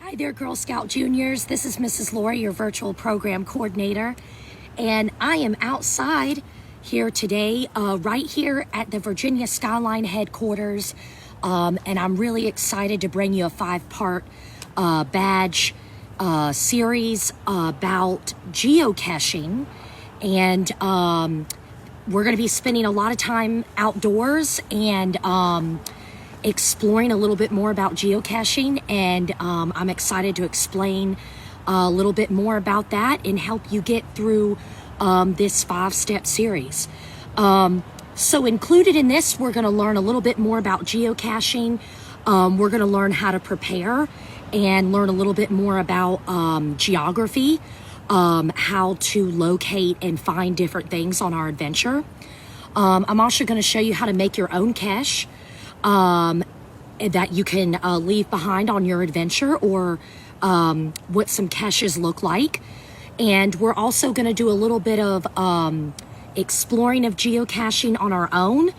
Hi there, Girl Scout Juniors. This is Mrs. Lori, your virtual program coordinator, and I am outside here today, right here at the Virginia Skyline headquarters, and I'm really excited to bring you a 5-part badge series about geocaching, and we're going to be spending a lot of time outdoors and exploring a little bit more about geocaching, and I'm excited to explain a little bit more about that and help you get through this 5-step series. So included in this, we're going to learn a little bit more about geocaching. We're going to learn how to prepare and learn a little bit more about geography, how to locate and find different things on our adventure. I'm also going to show you how to make your own cache that you can leave behind on your adventure, or what some caches look like. And we're also going to do a little bit of exploring of geocaching on our own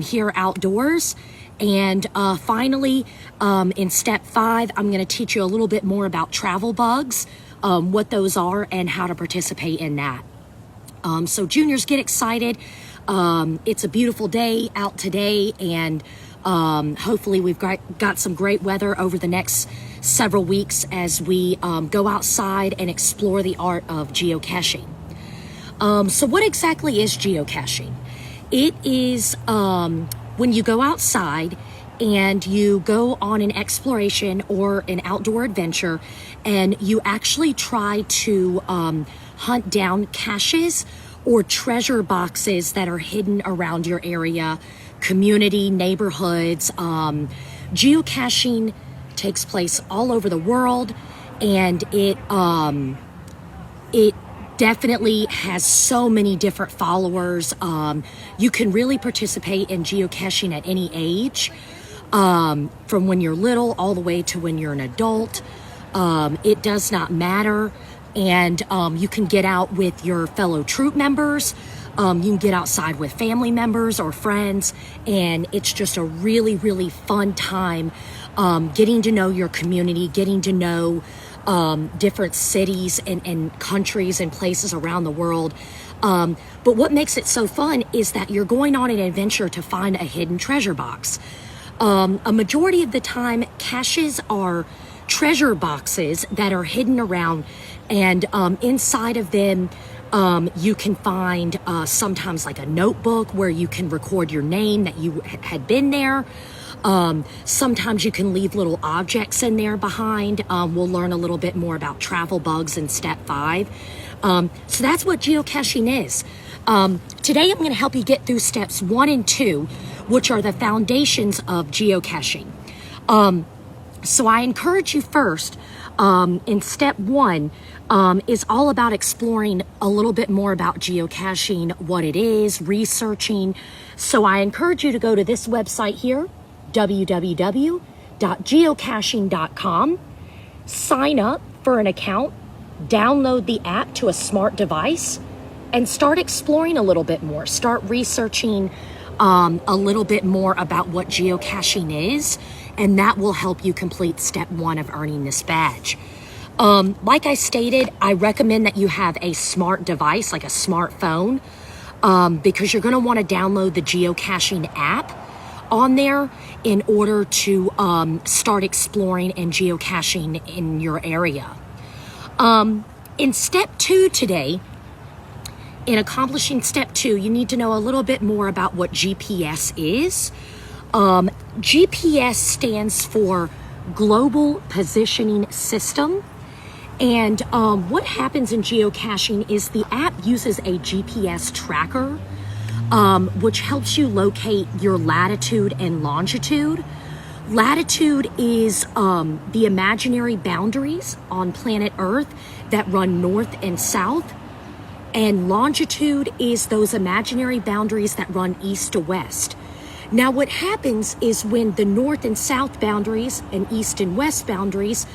here outdoors. And finally, in step 5, I'm going to teach you a little bit more about travel bugs, what those are, and how to participate in that. So juniors, get excited. It's a beautiful day out today, and hopefully we've got some great weather over the next several weeks as we go outside and explore the art of geocaching. So what exactly is geocaching? It is when you go outside and you go on an exploration or an outdoor adventure, and you actually try to hunt down caches or treasure boxes that are hidden around your area, community, neighborhoods. Geocaching takes place all over the world, and it definitely has so many different followers. You can really participate in geocaching at any age, from when you're little all the way to when you're an adult. It does not matter. And you can get out with your fellow troop members. You can get outside with family members or friends, and it's just a really, really fun time getting to know your community, getting to know different cities and countries and places around the world. But what makes it so fun is that you're going on an adventure to find a hidden treasure box. A majority of the time, caches are treasure boxes that are hidden around, and inside of them you can find sometimes like a notebook where you can record your name that you had been there. Sometimes you can leave little objects in there behind. We'll learn a little bit more about travel bugs in step 5. So that's what geocaching is. Today I'm going to help you get through steps 1 and 2, which are the foundations of geocaching. So I encourage you first, in step 1, is all about exploring a little bit more about geocaching, what it is, researching. So I encourage you to go to this website here, www.geocaching.com, sign up for an account, download the app to a smart device, and start exploring a little bit more. Start researching a little bit more about what geocaching is, and that will help you complete step 1 of earning this badge. Like I stated, I recommend that you have a smart device, like a smartphone, because you're going to want to download the geocaching app on there in order to start exploring and geocaching in your area. In step 2 today, in accomplishing step 2, you need to know a little bit more about what GPS is. GPS stands for Global Positioning System. And what happens in geocaching is the app uses a GPS tracker, which helps you locate your latitude and longitude. Latitude is the imaginary boundaries on planet Earth that run north and south. And longitude is those imaginary boundaries that run east to west. Now, what happens is when the north and south boundaries and east and west boundaries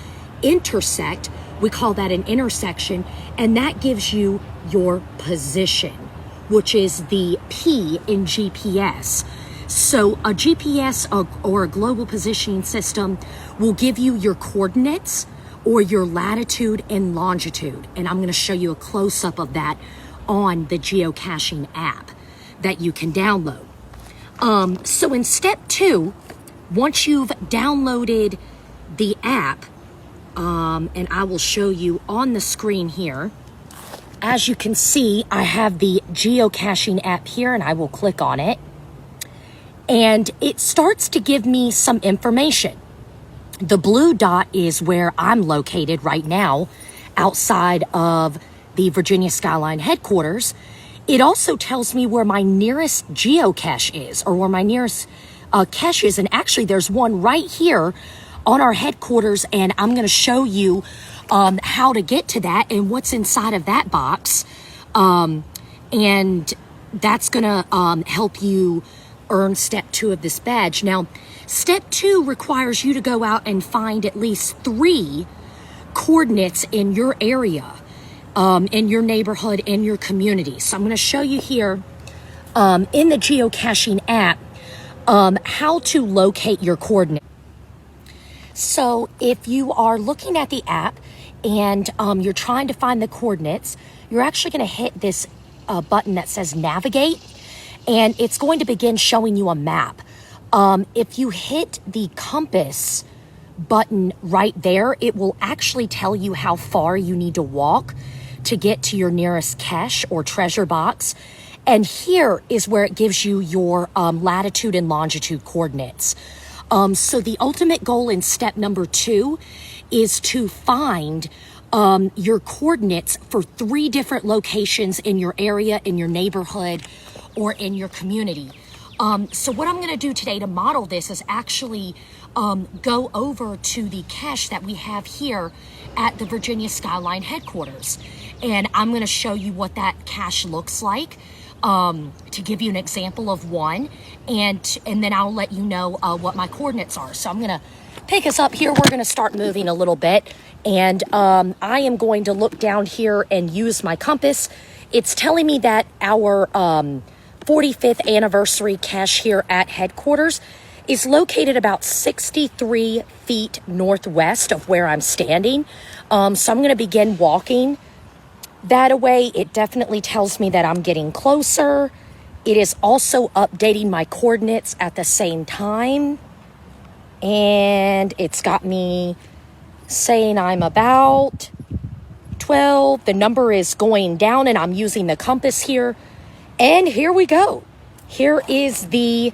intersect, we call that an intersection, and that gives you your position, which is the P in GPS. So a GPS or a global positioning system will give you your coordinates or your latitude and longitude. And I'm going to show you a close-up of that on the geocaching app that you can download. So in step 2, once you've downloaded the app, and I will show you on the screen here. As you can see, I have the geocaching app here, and I will click on it. And it starts to give me some information. The blue dot is where I'm located right now, outside of the Virginia Skyline headquarters. It also tells me where my nearest geocache is, or where my nearest cache is. And actually, there's one right here on our headquarters, and I'm going to show you how to get to that and what's inside of that box. And that's going to help you earn step 2 of this badge. Now, step 2 requires you to go out and find at least 3 coordinates in your area, in your neighborhood, in your community. So I'm going to show you here in the geocaching app how to locate your coordinates. So if you are looking at the app and you're trying to find the coordinates, you're actually going to hit this button that says navigate, and it's going to begin showing you a map. If you hit the compass button right there, it will actually tell you how far you need to walk to get to your nearest cache or treasure box. And here is where it gives you your latitude and longitude coordinates. So the ultimate goal in step number 2 is to find your coordinates for 3 different locations in your area, in your neighborhood, or in your community. So what I'm going to do today to model this is actually go over to the cache that we have here at the Virginia Skyline headquarters. And I'm going to show you what that cache looks like. To give you an example of one, and then I'll let you know what my coordinates are. So I'm going to pick us up here. We're going to start moving a little bit, and I am going to look down here and use my compass. It's telling me that our 45th anniversary cache here at headquarters is located about 63 feet northwest of where I'm standing. So I'm going to begin walking. That way, it definitely tells me that I'm getting closer. It is also updating my coordinates at the same time. And it's got me saying I'm about 12. The number is going down, and I'm using the compass here. And here we go. Here is the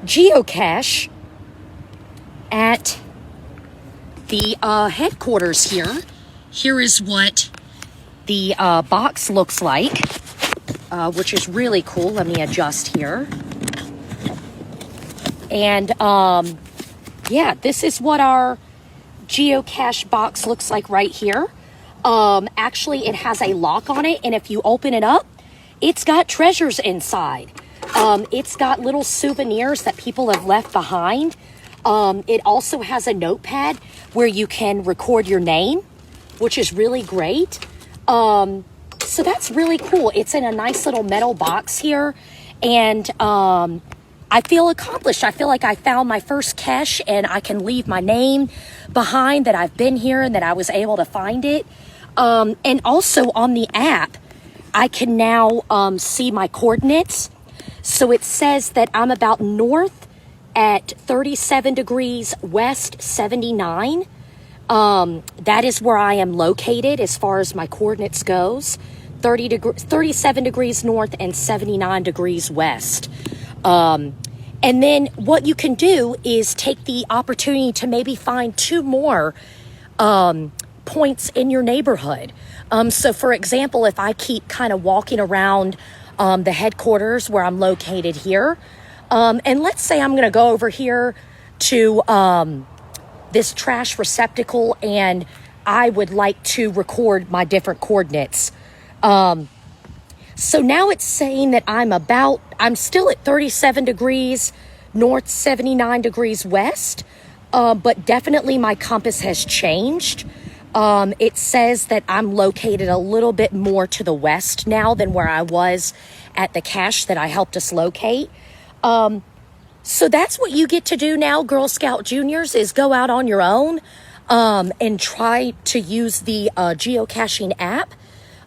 geocache at the headquarters here. Here is what the box looks like, which is really cool. Let me adjust here. And yeah, this is what our geocache box looks like right here. Actually, it has a lock on it, and if you open it up, it's got treasures inside. It's got little souvenirs that people have left behind. It also has a notepad where you can record your name, which is really great. So that's really cool. It's in a nice little metal box here, and I feel accomplished. I feel like I found my first cache, and I can leave my name behind that I've been here and that I was able to find it. And also on the app, I can now see my coordinates. So it says that I'm about north at 37 degrees west 79. That is where I am located as far as my coordinates goes. 37 degrees north and 79 degrees west. And then what you can do is take the opportunity to maybe find 2 more points in your neighborhood. So for example, if I keep kind of walking around the headquarters where I'm located here, and let's say I'm going to go over here to this trash receptacle, and I would like to record my different coordinates. So now it's saying that I'm still at 37 degrees north, 79 degrees west, but definitely my compass has changed. It says that I'm located a little bit more to the west now than where I was at the cache that I helped us locate. So that's what you get to do now, Girl Scout Juniors, is go out on your own. and try to use the geocaching app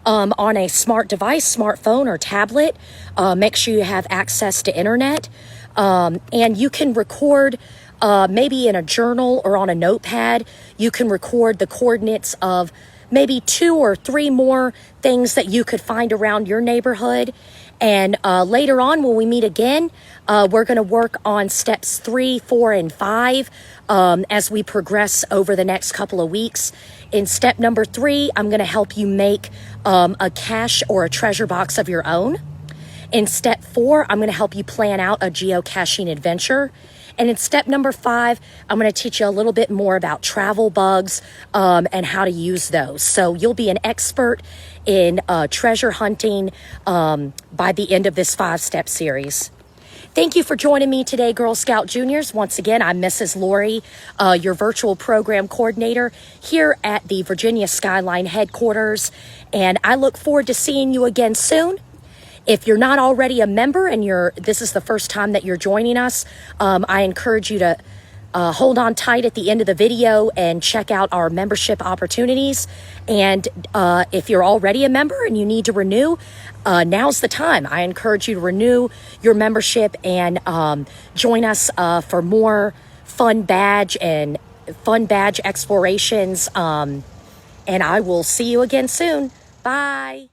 on a smart device, smartphone or tablet. Make sure you have access to internet. And you can record maybe in a journal or on a notepad. You can record the coordinates of maybe 2 or 3 more things that you could find around your neighborhood. And later on, when we meet again, we're going to work on steps 3, 4, and 5 as we progress over the next couple of weeks. In step number 3, I'm going to help you make a cache or a treasure box of your own. In step 4, I'm going to help you plan out a geocaching adventure. And in step number 5, I'm going to teach you a little bit more about travel bugs and how to use those. So you'll be an expert in treasure hunting by the end of this 5-step series. Thank you for joining me today, Girl Scout Juniors. Once again, I'm Mrs. Lori, your virtual program coordinator here at the Virginia Skyline headquarters. And I look forward to seeing you again soon. If you're not already a member and this is the first time that you're joining us, I encourage you to hold on tight at the end of the video and check out our membership opportunities. And if you're already a member and you need to renew, now's the time. I encourage you to renew your membership and join us for more fun badge explorations. And I will see you again soon. Bye.